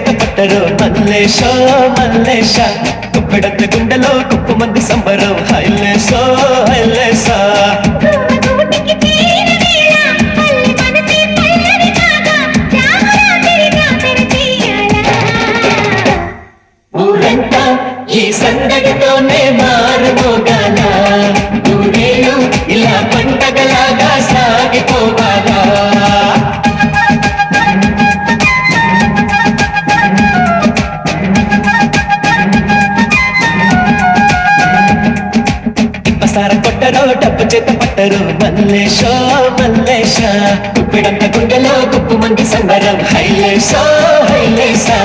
చేత పట్టరు మల్లేశో మల్లేశ కుప్పెడంత గుండెలో కుప్పు మంది సంబరం హైలేసో హైలేసా ఊరంతా ఈ సందడితోనే మారుమోగాల ఊరేళ్ళు ఇలా పండగలాగా సాగిపోవాలా సార కొట్టరు డబ్బు చేత పట్టరు మల్లేశో మల్లేశ కుప్పెడంత గుండెలో కుప్పు మంది సంబరం హైలేసో హైలేసా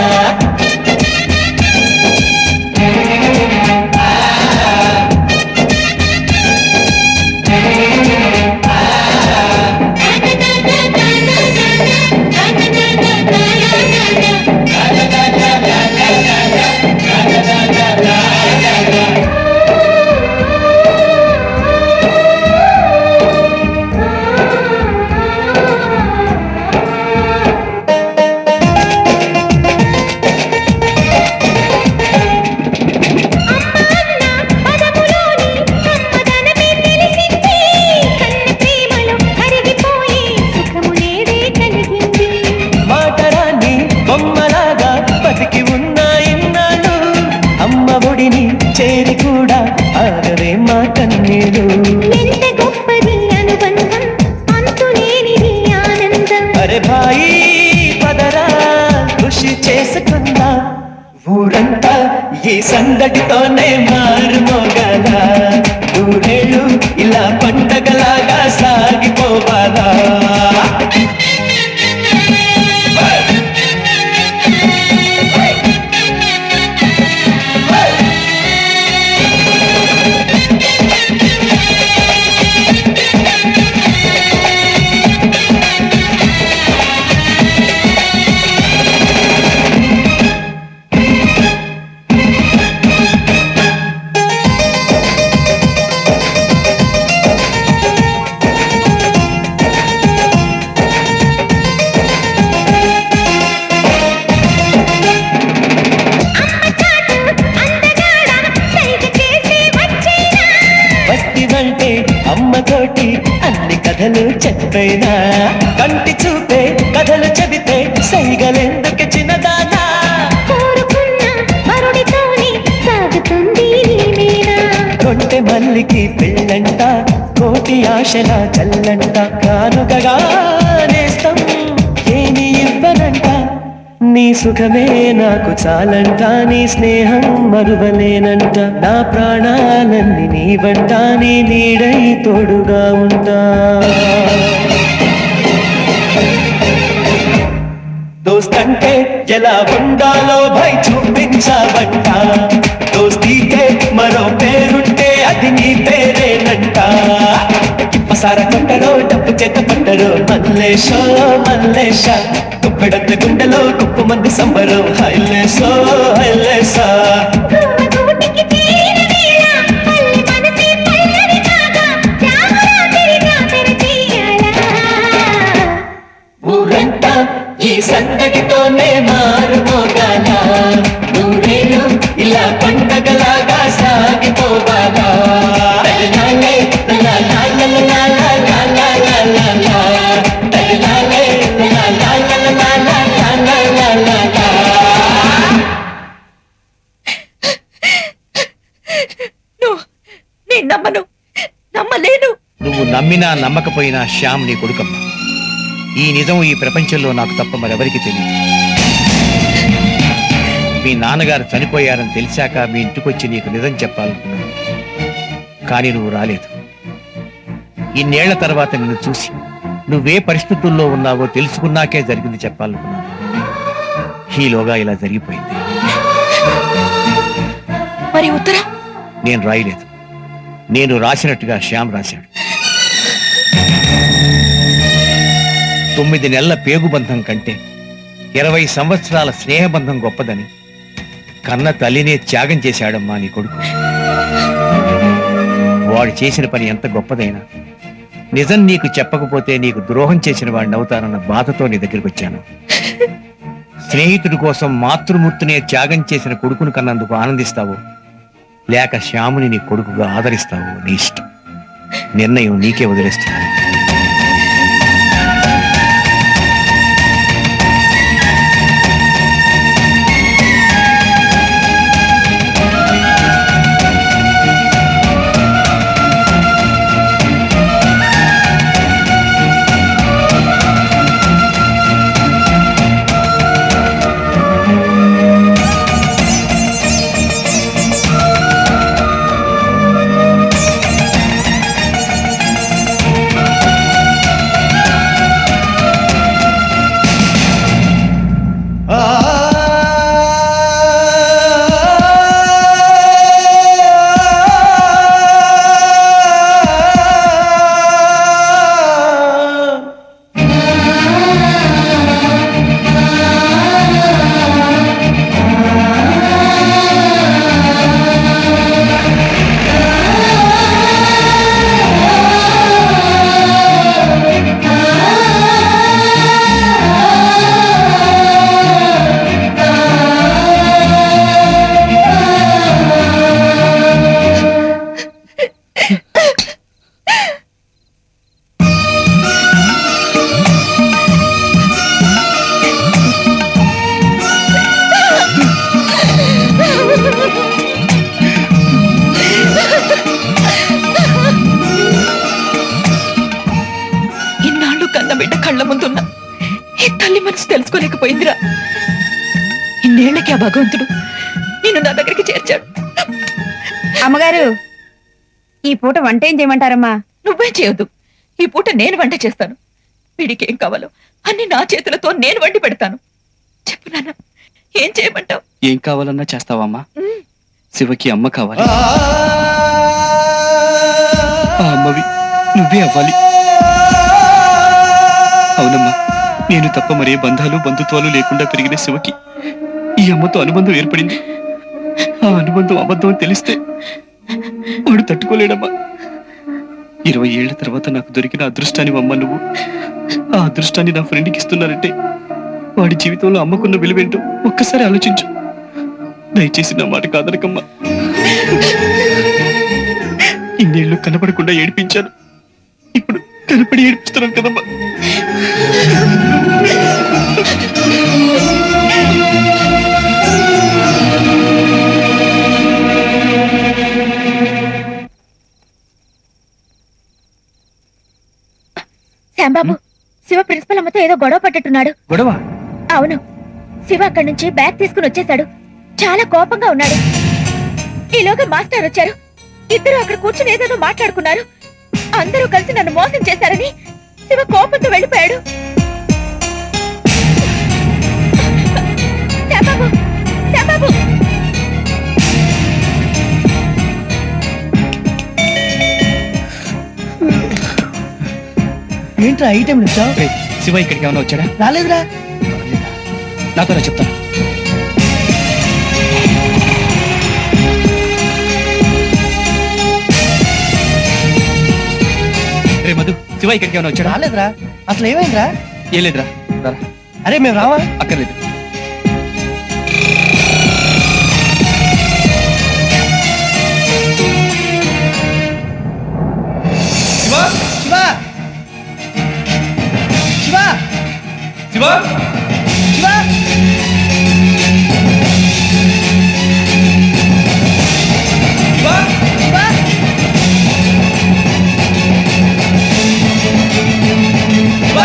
చేరి కూడా ఆగవే మా కన్నీరు ఎంత గొప్పది అనుబంధం అంతులేనిది ఆనందం అరే భాయి పదరా ఖుషి చేసుకుందా ఊరంతా ఈ సందడితోనే మారుమోగాల ఊరేళ్ళు ఇలా పండగలాగా సాగిపోవాలా అమ్మతోటి అన్ని కథలు చెప్పైనా కంటి చూపే కథలు చెబితే సైగలెందుకు చిన్నదానా కోరుకున్న వరుడితోని సాగుతుంది కొంటె మల్లికి పెళ్ళంట కోటి ఆశల చల్లంట కానుకగా నేస్తం ఏమి ఇవ్వనంట నీ సుఖమే నాకు చాలంట నీ స్నేహం మరువలేనంట నా ప్రాణాలన్నీ నీ వంట నీ నీడై తోడుగా ఉంటా దోస్తంటే ఎలా ఉండాలో భయ్ చూపించావంట దోస్తీకే మరో పేరుంటే అది నీ పేరేనంట సార కొట్టరో డబ్బు చేత పట్టరు మల్లేశో మల్లేశ కుప్పెడంత గుండెలో కుప్పు మంది సంబరం హైలేసో హైలేసా ఊరంతా ఈ సందడితోనే మారుమోగాల ఊరేళ్ళు ఇలా పండగలాగా సాగిపోవాలా నువ్వు నమ్మినా నమ్మకపోయినా శ్యామ్ నీ కొడుకమ్మ ఈ నిజం ఈ ప్రపంచంలో నాకు తప్ప మరెవరికి తెలియదు మీ నాన్నగారు చనిపోయారని తెలిసాక మీ ఇంటికొచ్చి నీకు నిజం చెప్పాలనుకున్నాను కానీ నువ్వు రాలేదు ఇన్నేళ్ల తర్వాత నిన్ను చూసి నువ్వే పరిస్థితుల్లో ఉన్నావో తెలుసుకున్నాకే జరిగింది చెప్పాలనుకున్నాను ఈలోగా ఇలా జరిగిపోయింది మరి ఉత్తరం నేను రాయలేదు నేను రాసినట్టుగా శ్యామ్ రాశాడు 9 నెలల పేగుబంధం కంటే 20 సంవత్సరాల స్నేహబంధం గొప్పదని కన్న తల్లినే త్యాగం చేశాడమ్మా నీ కొడుకు వాడు చేసిన పని ఎంత గొప్పదైనా నిజం నీకు చెప్పకపోతే నీకు ద్రోహం చేసిన వాడిని అవుతానన్న బాధతో నీ దగ్గరికి వచ్చాను స్నేహితుడి కోసం మాతృమూర్తినే త్యాగం చేసిన కొడుకును కన్నందుకు ఆనందిస్తావు, లేక శ్యాముని నీ కొడుకుగా ఆదరిస్తావు, నీ ఇష్టం. నిర్ణయం నీకే వదిలేస్తున్నాను. కళ్ళ ముందున్న ఈ తల్లి మనసు తెలుసుకోలేకపోయిందిరా. ఇన్నేళ్లకి ఆ భగవంతుడు నేను నా దగ్గరికి చేర్చాడు. అమ్మగారు, ఈ పూట వంట ఏం చేయమంటారమ్మా? నువ్వే చేయొద్దు, ఈ పూట నేను వంట చేస్తాను. వీడికి ఏం కావాలో అన్ని నా చేతులతో నేను వండి పెడతాను. చెప్పు నాన్న, ఏం చేయమంటావు? ఏం కావాలన్నా చేస్తావమ్మా? శివకి అమ్మ కావాలి. ఆ అమ్మవి నువ్వే అవ్వాలి. అవునమ్మా, నేను తప్ప మరే బంధాలు బంధుత్వాలు లేకుండా పెరిగిన శివకి ఈ అమ్మతో అనుబంధం ఏర్పడింది. ఆ అనుబంధం అబద్ధం అని తెలిస్తే వాడు తట్టుకోలేడమ్మా. 20 ఏళ్ల తర్వాత నాకు దొరికిన అదృష్టాన్ని అమ్మ నువ్వు. ఆ అదృష్టాన్ని నా ఫ్రెండ్కి ఇస్తున్నారంటే వాడి జీవితంలో అమ్మకున్న విలువేంటో ఒక్కసారి ఆలోచించు. దయచేసి నా మాట కాదనకమ్మా. ఇన్నేళ్లు కనపడకుండా ఏడిపించాను, ఇప్పుడు కనపడి ఏడిపిస్తున్నాను కదమ్మా. శ్యాంబాబు, శివ ప్రిన్సిపల్ అమ్మతో ఏదో గొడవ పట్టట్టున్నాడు. గొడవ? అవును, శివ అక్కడి నుంచి బ్యాగ్ తీసుకుని వచ్చేశాడు. చాలా కోపంగా ఉన్నాడు. ఈలోగా మాస్టర్ వచ్చారు. ఇద్దరు అక్కడ కూర్చుని ఏదేదో మాట్లాడుకున్నారు. అందరూ కలిసి నన్ను మోసం చేశారని శివ కోపంతో వెళ్ళిపోయాడు. శ్యాంబాబు, శ్యాంబాబు! ఏంట్రా ఈ టైం వచ్చావు? శివ ఇక్కడికి ఏమైనా వచ్చాడా? రాలేదురా. నాతో చెప్తాను. రే మధు, శివ ఇక్కడికి ఏమైనా వచ్చాడా? రాలేదురా. అసలు ఏమైందిరా? ఏం లేదురా. రారా. అరే మేము రావా? అక్కర్లేదు. శివ శివ శివ శివ శివ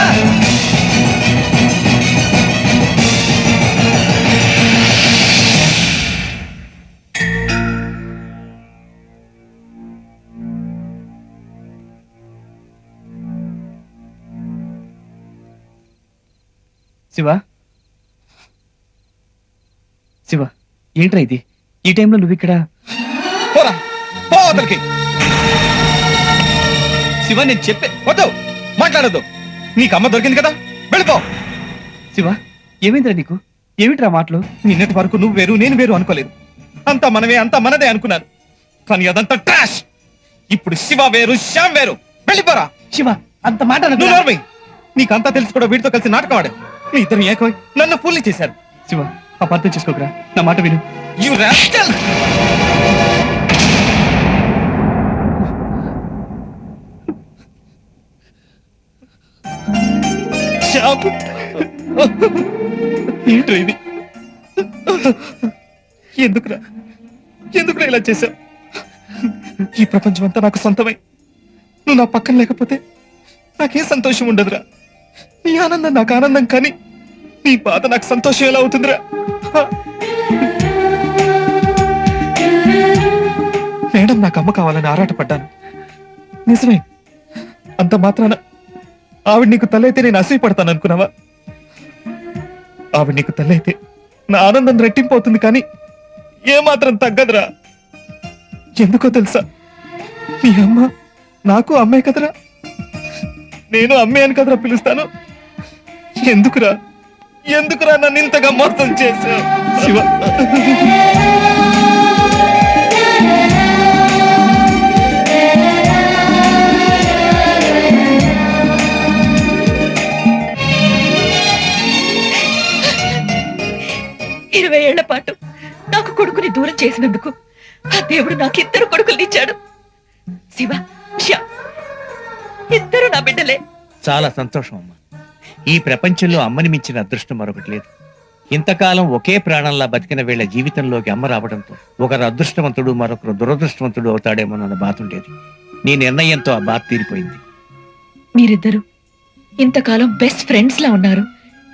శివ శివ, ఏంట్రా ఇది? ఈ టైంలో నువ్వు ఇక్కడ? శివ, నేను చెప్పే వద్దు, మాట్లాడద్దు. నీకు అమ్మ దొరికింది కదా, వెళ్ళిపో. శివ, ఏమైందిరా నీకు? ఏమిట్రా మాటలు? నిన్నటి వరకు నువ్వు వేరు నేను వేరు అనుకోలేదు. అంతా మనమే, అంతా మనదే అనుకున్నాను. కానీ అదంతా ట్రాష్. ఇప్పుడు శివ వేరు, శ్యామ్ వేరు. వెళ్ళిపోరా. శివ, అంత మాట అనకు. నువ్వు నోర్మై. నీకంతా తెలిసి కూడా వీడితో కలిసి నాటకం ఆడావు. మీ ఇద్దరు ఏకమై నన్ను ఫుల్ని చేశారు. శివ అపార్థం చేసుకోకరా, నా మాట విను. You rascal! శ్యామ్, ఏంట్రా ఇది? ఎందుకురా ఇలా చేశావు? ఈ ప్రపంచం అంతా నాకు సొంతమై నువ్వు నా పక్కన లేకపోతే నాకే సంతోషం ఉండదురా. నీ ఆనందం నాకు ఆనందం, కానీ నీ బాధ నాకు సంతోషం ఎలా అవుతుందిరా? మేడం నాకు అమ్మ కావాలని ఆరాటపడ్డాను, నిజమే. అంత మాత్రాన ఆవిడ నీకు తల్లైతే నేను అసూయపడతాను అనుకున్నావా? ఆవిడ నీకు తల్లైతే నా ఆనందం రెట్టింపు అవుతుంది, కానీ ఏమాత్రం తగ్గదురా. ఎందుకో తెలుసా? నీ అమ్మ నాకు అమ్మే కదరా, నేను అమ్మే అని కదరా పిలుస్తాను. ఎందుకురా నన్ను ఇంతగా మోసం చేశావు? శివ, ఇరవై ఏళ్ల పాటు నాకు కొడుకుని దూరం చేసినందుకు ఆ దేవుడు నాకు ఇద్దరు కొడుకుల్ని ఇచ్చాడు. శివ, శ్యామ్, ఇద్దరు నా బిడ్డలే. చాలా సంతోషం అమ్మా. ఈ ప్రపంచంలో అమ్మని మించిన అదృష్టం మరొకటి లేదు. ఇంతకాలం ఒకే ప్రాణంలా బతికిన వీళ్ళ జీవితంలోకి అమ్మ రావడంతో ఒకరు అదృష్టవంతుడు మరొకరు దురదృష్టవంతుడు అవుతాడేమోనన్న బాధ ఉండేది. నీ నిర్ణయంతో ఆ బాధ తీరిపోయింది. మీరిద్దరు ఇంతకాలం బెస్ట్ ఫ్రెండ్స్ లా ఉన్నారు.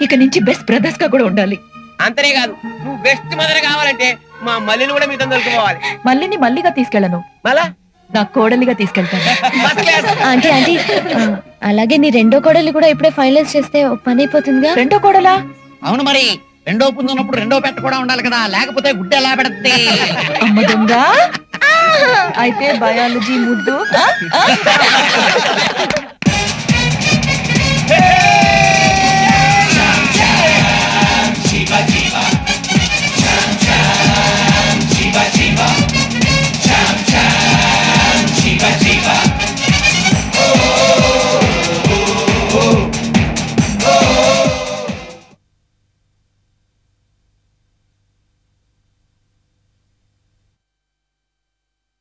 ఇక నుంచి బెస్ట్ బ్రదర్స్ గా కూడా ఉండాలి. అంతనే కాదు, నువ్వు బెస్ట్ మదర్ కావాలంటే మా మల్లిని కూడా మీతో దొరుకుకోవాలి. మళ్ళీని మల్లిగా తీసుకెళ్ళను, మళ్ళా నా కోడలిగా తీసుకెళ్తాను. ఆంటీ ఆంటీ అలాగే నీ రెండో కోడలు కూడా ఇప్పుడే ఫైనలైజ్ చేస్తే ఒక పని అయిపోతుందిగా. రెండో కోడలా? అవును, మరి రెండో పుంజు ఉన్నప్పుడు రెండో పెట్ట కూడా ఉండాలి కదా, లేకపోతే గుడ్డ ఎలా పెడద్ది? అమ్మ దొంగ. అయితే బయాలజీ ముద్దు.